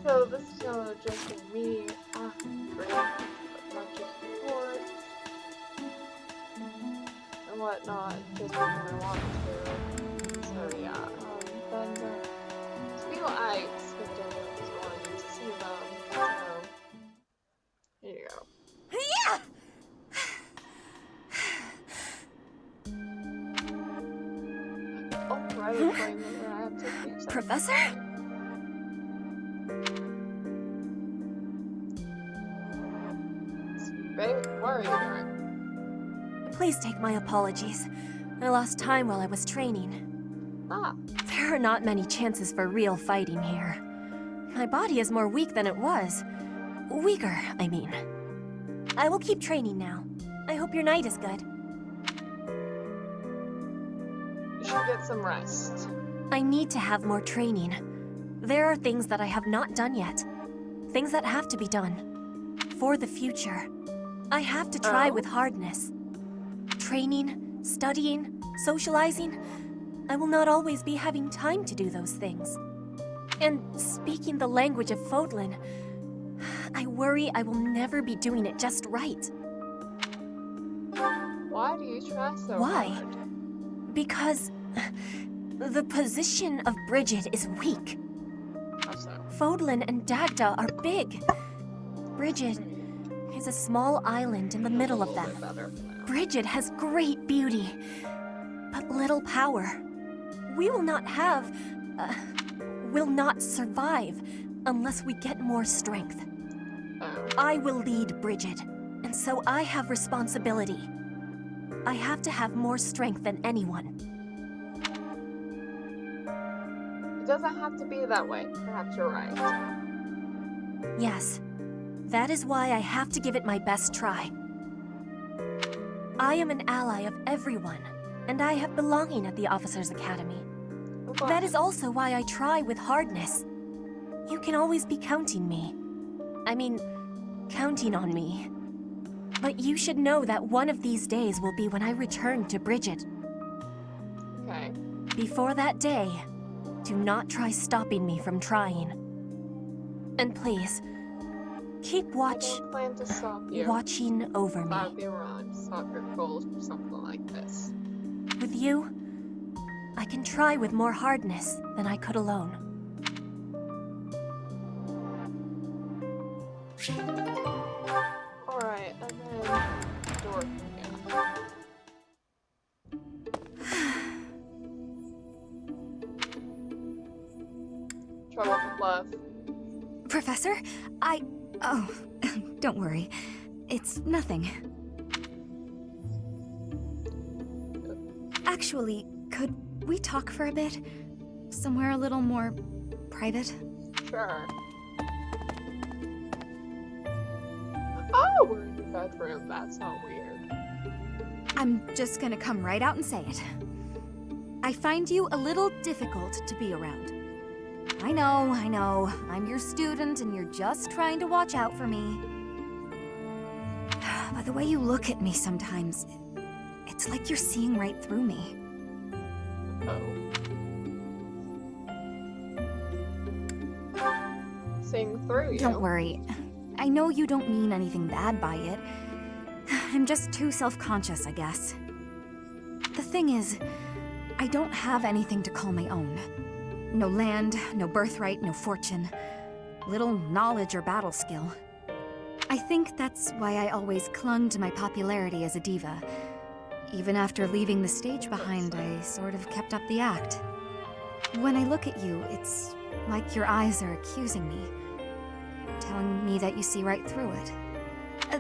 So this is gonna just be me after, but not just support and whatnot, just because I want to. So yeah, then speaking of I skipped over this one to see them. So here you go. Yeah! Oh, right, we're playing the I have to finish that. Professor? Babe, what are you doing? Please take my apologies. I lost time while I was training. Ah, There are not many chances for real fighting here. My body is more weak than it was. Weaker, I mean. I will keep training now. I hope your night is good. you should get some rest. I need to have more training. There are things that I have not done yet. Things that have to be done. For the future. I have to try with hardness. Training, studying, socializing. I will not always be having time to do those things. And speaking the language of Fodlan, I worry I will never be doing it just right. Why do you try so Why? hard? Because the position of Bridget is weak. How so? Fodlan and Dagda are big. Bridget is a small island in the middle of them. Bridget has great beauty, but little power. We will not survive unless we get more strength. I will lead Bridget, and so I have responsibility. I have to have more strength than anyone. It doesn't have to be that way. Perhaps you're right. Yes, that is why I have to give it my best try. I am an ally of everyone, and I have belonging at the Officers' Academy. That is also why I try with hardness. You can always be counting on me. But you should know that one of these days will be when I return to Bridget. Okay. Before that day, do not try stopping me from trying. And please, keep I don't plan to stop you. watching over That would me. be wrong. Stop your goals for something like this. With you, I can try with more hardness than I could alone. Alright, and then door. Yeah. Trouble with love. Professor, Oh, don't worry. It's nothing. Actually, could we talk for a bit? Somewhere a little more private? Sure. Oh, we're in the bedroom. That's not weird. I'm just gonna come right out and say it. I find you a little difficult to be around. I know. I'm your student and you're just trying to watch out for me. But the way you look at me sometimes, it's like you're seeing right through me. Seeing through you. Don't worry. I know you don't mean anything bad by it. I'm just too self-conscious, I guess. The thing is, I don't have anything to call my own. No land, no birthright, no fortune. Little knowledge or battle skill. I think that's why I always clung to my popularity as a diva. Even after leaving the stage behind, I sort of kept up the act. When I look at you, it's like your eyes are accusing me. Telling me that you see right through it.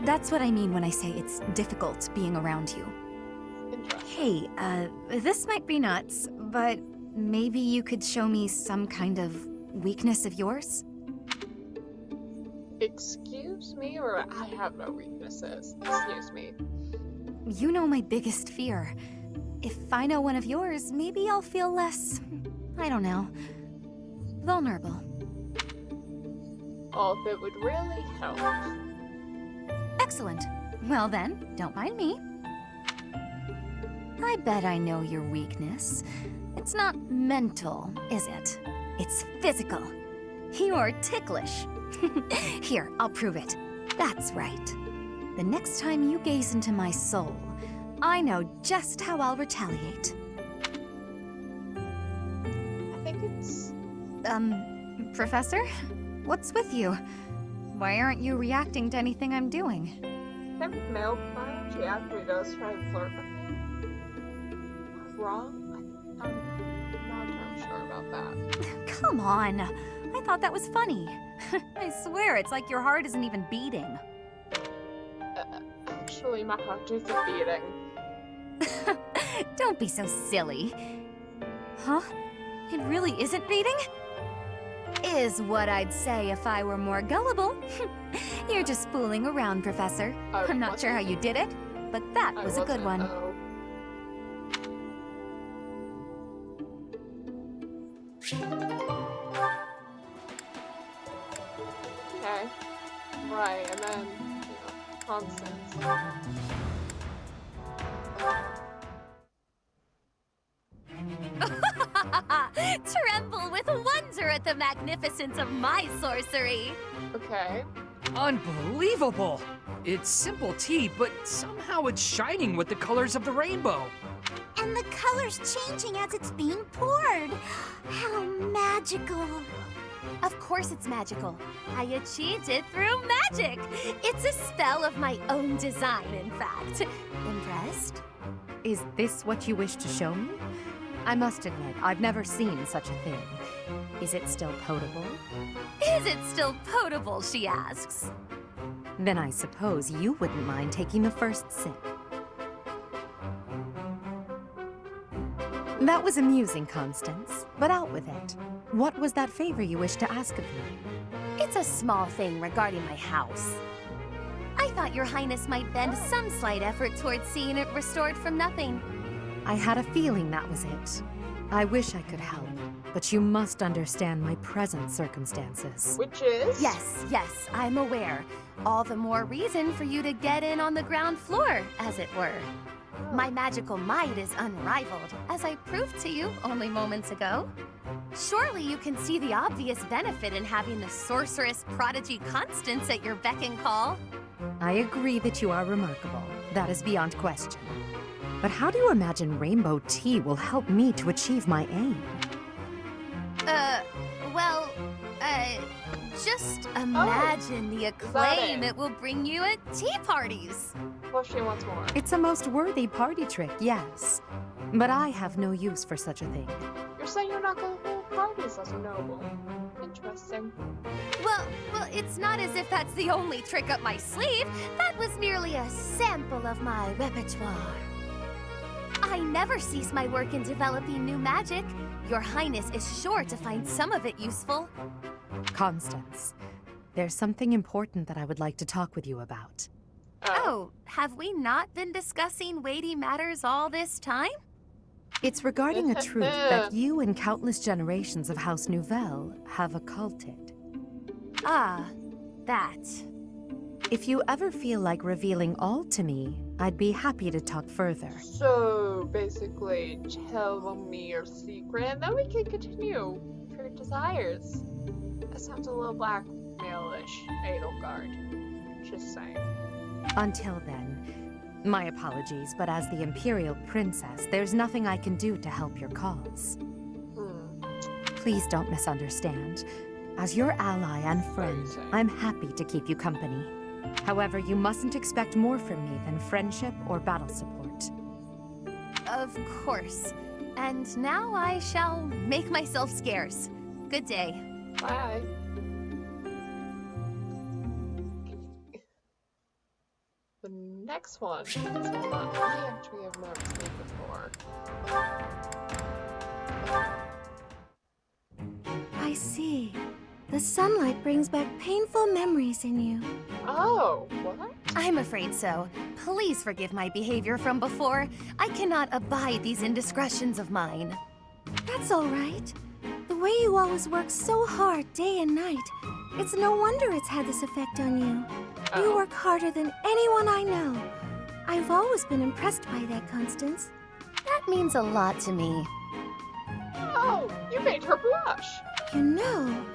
That's what I mean when I say it's difficult being around you. Hey, this might be nuts, but maybe you could show me some kind of weakness of yours? Excuse me, or I have no weaknesses. Excuse me. You know my biggest fear. If I know one of yours, maybe I'll feel less, I don't know, vulnerable. Oh, if it would really help. Excellent. Well then, don't mind me. I bet I know your weakness. It's not mental, is it? It's physical. You're ticklish. Here, I'll prove it. That's right. The next time you gaze into my soul, I know just how I'll retaliate. I think it's... Professor? What's with you? Why aren't you reacting to anything I'm doing? I think male biology actually does try to flirt with me. Wrong? I'm not entirely sure about that. Come on. I thought that was funny. I swear, it's like your heart isn't even beating. Actually, my heart is beating. Don't be so silly. Huh? It really isn't beating? Is what I'd say if I were more gullible. You're just fooling around, Professor. I'm not sure how you did it, but that was a good one. Okay. Right, and then, Constance. Tremble with wonder at the magnificence of my sorcery. Okay. Unbelievable! It's simple tea, but somehow it's shining with the colors of the rainbow. And the color's changing as it's being poured. How magical. Of course it's magical. I achieved it through magic. It's a spell of my own design, in fact. Impressed? Is this what you wish to show me? I must admit, I've never seen such a thing. Is it still potable? Is it still potable, she asks. Then I suppose you wouldn't mind taking the first sip. That was amusing, Constance, but out with it. What was that favor you wished to ask of me? It's a small thing regarding my house. I thought your highness might bend some slight effort towards seeing it restored from nothing. I had a feeling that was it. I wish I could help, but you must understand my present circumstances. Which is? Yes, I'm aware. All the more reason for you to get in on the ground floor, as it were. My magical might is unrivaled, as I proved to you only moments ago. Surely you can see the obvious benefit in having the sorceress prodigy Constance at your beck and call. I agree that you are remarkable. That is beyond question. But how do you imagine rainbow tea will help me to achieve my aim? Just imagine the acclaim it will bring you at tea parties. Well, she wants more. It's a most worthy party trick, yes. But I have no use for such a thing. You're saying you're not going to hold parties as a noble. Interesting. Well, it's not as if that's the only trick up my sleeve. That was merely a sample of my repertoire. I never cease my work in developing new magic. Your Highness is sure to find some of it useful. Constance, there's something important that I would like to talk with you about. Oh, have we not been discussing weighty matters all this time? It's regarding a truth that you and countless generations of House Nouvelle have occulted. Ah, that. If you ever feel like revealing all to me, I'd be happy to talk further. So, basically, tell me your secret, and then we can continue for your desires. That sounds a little blackmail-ish, Edelgard. Just saying. Until then, my apologies, but as the Imperial Princess, there's nothing I can do to help your cause. Please don't misunderstand. As your ally and friend, I'm happy to keep you company. However, you mustn't expect more from me than friendship or battle support. Of course. And now I shall make myself scarce. Good day. Bye. The next one is one that I actually have never seen before. I see. The sunlight brings back painful memories in you. Oh, what? I'm afraid so. Please forgive my behavior from before. I cannot abide these indiscretions of mine. That's all right. The way you always work so hard day and night, it's no wonder it's had this effect on you. You work harder than anyone I know. I've always been impressed by that, Constance. That means a lot to me. Oh, you made her blush. You know,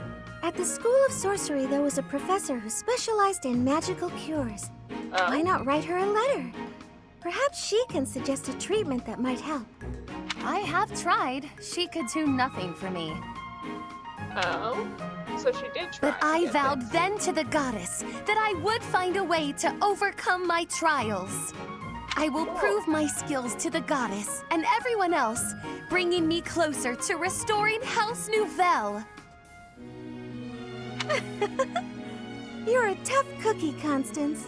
At the School of Sorcery, there was a professor who specialized in magical cures. Why not write her a letter? Perhaps she can suggest a treatment that might help. I have tried. She could do nothing for me. Oh, so she did try. But I to vowed fix it. then to the goddess that I would find a way to overcome my trials. I will prove my skills to the goddess and everyone else, bringing me closer to restoring House Nouvelle. You're a tough cookie, Constance.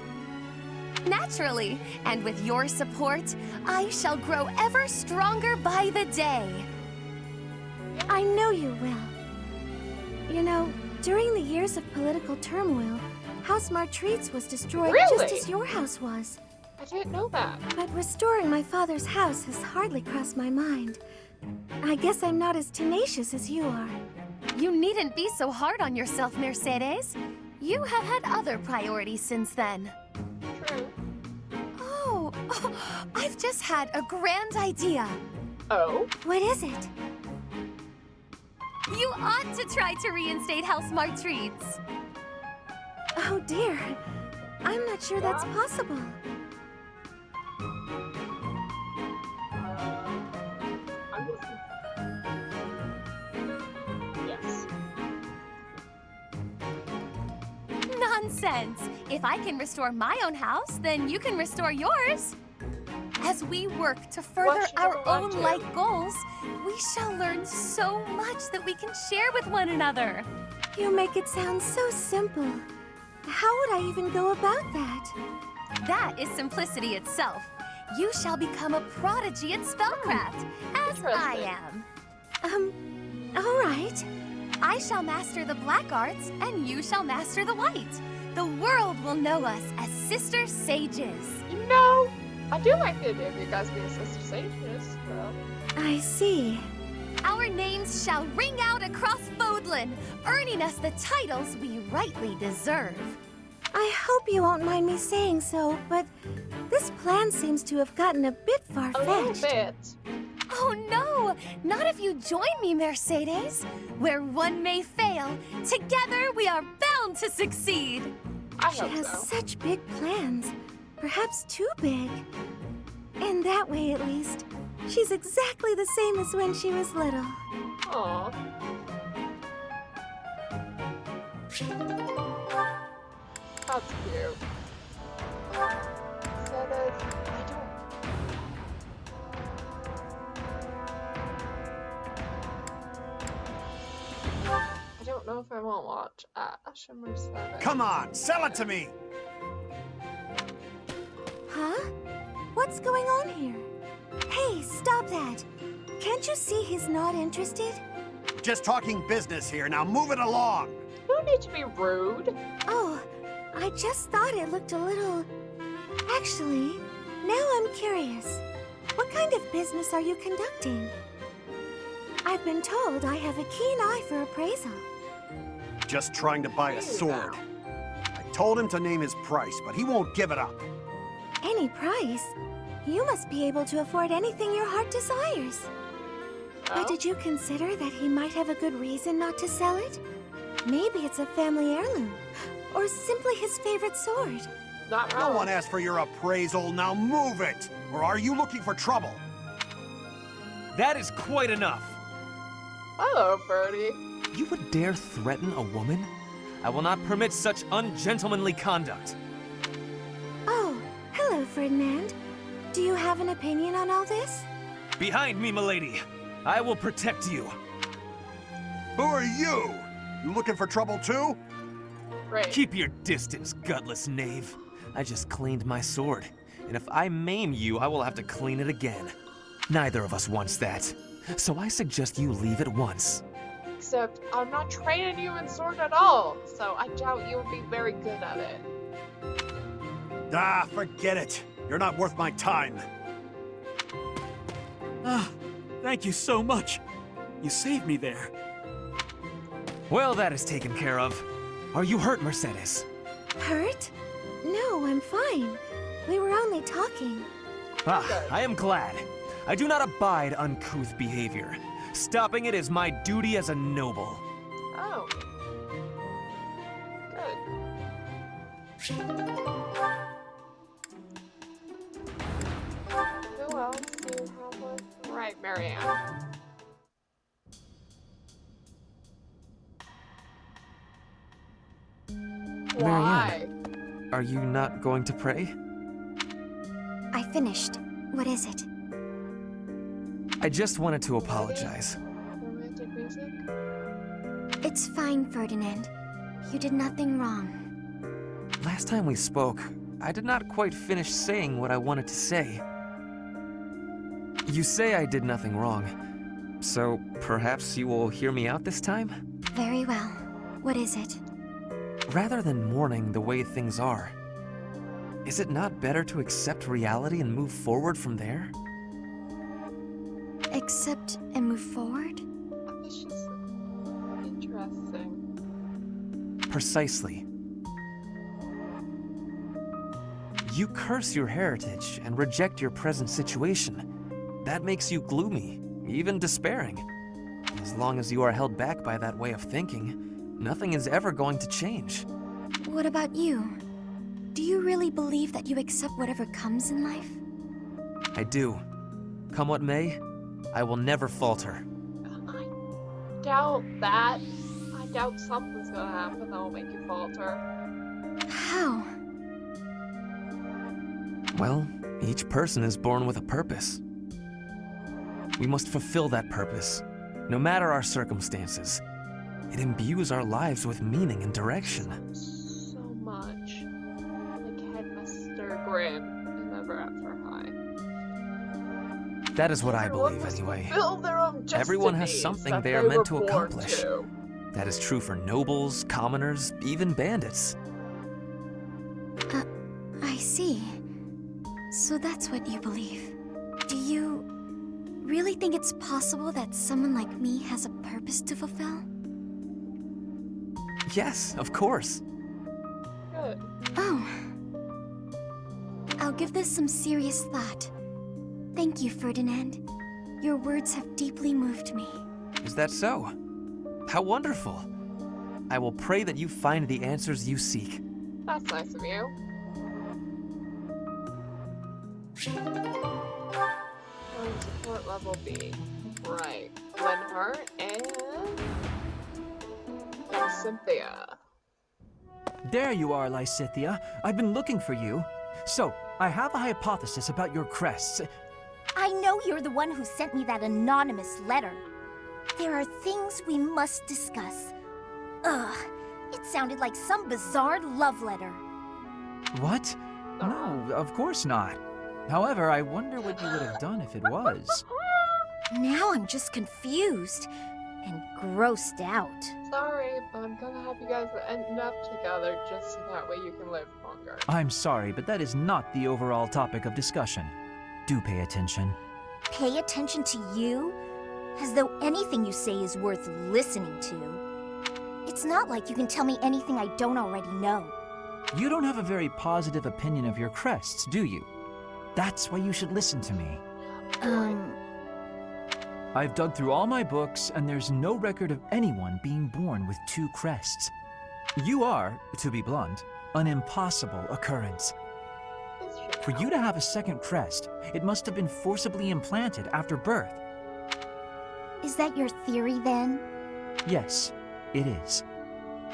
Naturally, and with your support, I shall grow ever stronger by the day. I know you will. You know, during the years of political turmoil, House Martreats was destroyed just Really? as your house was. I didn't know that. But restoring my father's house has hardly crossed my mind. I guess I'm not as tenacious as you are. You needn't be so hard on yourself, Mercedes. You have had other priorities since then. True. Oh, I've just had a grand idea. Oh? What is it? You ought to try to reinstate House Martreats. Oh dear. I'm not sure that's possible. I'm listening. Yes. Nonsense! If I can restore my own house, then you can restore yours. As we work to further should our I own do? life goals, we shall learn so much that we can share with one another. You make it sound so simple. How would I even go about that? That is simplicity itself. You shall become a prodigy at spellcraft, as I Interesting. am. All right. I shall master the black arts, and you shall master the white. The world will know us as sister sages. You know, I do like the idea of you guys being sister sages, though. I see. Our names shall ring out across Fodlan, earning us the titles we rightly deserve. I hope you won't mind me saying so, but this plan seems to have gotten a bit A little far-fetched. bit. Oh no, not if you join me, Mercedes. Where one may fail, together we are bound to succeed. I She hope has so. such big plans. Perhaps too big. In that way, at least, she's exactly the same as when she was little. Aw. That's cute. So that I don't know if I won't watch Ash and Mercedes. Come on, sell it to me! Huh? What's going on here? Hey, stop that! Can't you see he's not interested? Just talking business here, now move it along! You don't need to be rude. Oh, I just thought it looked a little... Actually, now I'm curious. What kind of business are you conducting? I've been told I have a keen eye for appraisal. Just trying to buy a sword. I told him to name his price, but he won't give it up. Any price? You must be able to afford anything your heart desires. Oh? But did you consider that he might have a good reason not to sell it? Maybe it's a family heirloom, or simply his favorite sword. Not No wrong. one asked for your appraisal, now move it! Or are you looking for trouble? That is quite enough. Hello, Birdie. You would dare threaten a woman? I will not permit such ungentlemanly conduct. Oh, hello, Ferdinand. Do you have an opinion on all this? Behind me, milady. I will protect you. Who are you? You looking for trouble too? Great. Keep your distance, gutless knave. I just cleaned my sword, and if I maim you, I will have to clean it again. Neither of us wants that, so I suggest you leave at once. Except I'm not training you in sword at all, so I doubt you would be very good at it. Ah, forget it. You're not worth my time. Ah, thank you so much. You saved me there. Well, that is taken care of. Are you hurt, Mercedes? Hurt? No, I'm fine. We were only talking. Ah, I am glad. I do not abide uncouth behavior. Stopping it is my duty as a noble. Oh. Who else do you have one? Right, Marianne. Why? Marianne, are you not going to pray? I finished. What is it? I just wanted to apologize. Romantic music? It's fine, Ferdinand. You did nothing wrong. Last time we spoke, I did not quite finish saying what I wanted to say. You say I did nothing wrong, so perhaps you will hear me out this time? Very well. What is it? Rather than mourning the way things are, is it not better to accept reality and move forward from there? Accept and move forward? It's just interesting. Precisely. You curse your heritage and reject your present situation. That makes you gloomy, even despairing. As long as you are held back by that way of thinking, nothing is ever going to change. What about you? Do you really believe that you accept whatever comes in life? I do. Come what may, I will never falter. I doubt that. I doubt something's gonna happen that will make you falter. How? Well, each person is born with a purpose. We must fulfill that purpose, no matter our circumstances. It imbues our lives with meaning and direction. So much. Like Headmaster Grimm in Ever After High. That is what I Everyone believe must anyway. fulfill their own Everyone has destinies something that they are were meant to born accomplish. to. That is true for nobles, commoners, even bandits. I see. So that's what you believe. Do you really think it's possible that someone like me has a purpose to fulfill? Yes, of course. Good. Oh. I'll give this some serious thought. Thank you, Ferdinand. Your words have deeply moved me. Is that so? How wonderful. I will pray that you find the answers you seek. That's nice of you. Support level B. Right. Linhart and Cynthia. There you are, Lysithia. I've been looking for you. So, I have a hypothesis about your crests. I know you're the one who sent me that anonymous letter. There are things we must discuss. Ugh, it sounded like some bizarre love letter. What? No, of course not. However, I wonder what you would have done if it was. Now I'm just confused and grossed out. Sorry, but I'm gonna have you guys end up together just so that way you can live longer. I'm sorry, but that is not the overall topic of discussion. Do pay attention. Pay attention to you? As though anything you say is worth listening to. It's not like you can tell me anything I don't already know. You don't have a very positive opinion of your crests, do you? That's why you should listen to me. I've dug through all my books, and there's no record of anyone being born with two crests. You are, to be blunt, an impossible occurrence. For you to have a second crest, it must have been forcibly implanted after birth. Is that your theory then? Yes, it is.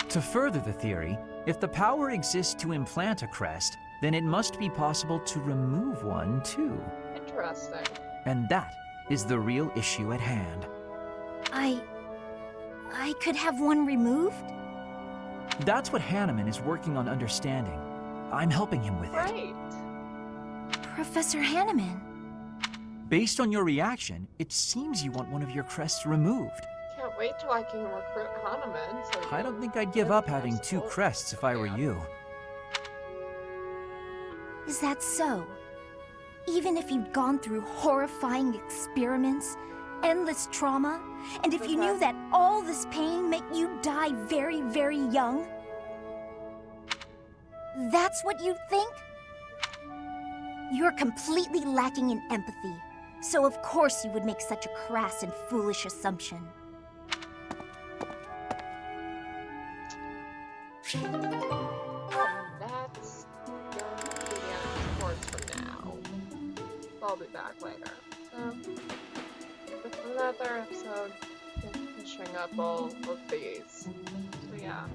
To further the theory, if the power exists to implant a crest, then it must be possible to remove one too. Interesting. And that is the real issue at hand. I could have one removed? That's what Hanneman is working on understanding. I'm helping him with it. Great. Professor Hanneman. Based on your reaction, it seems you want one of your crests removed. Can't wait till I can recruit Hanneman. So I don't think I'd give up having two crests if I were you. Is that so? Even if you'd gone through horrifying experiments, endless trauma, and if you knew that all this pain meant you'd die very, very young? That's what you'd think? You're completely lacking in empathy, so of course you would make such a crass and foolish assumption. That's I'll be back later. So, with another episode, finishing up all of these. So yeah.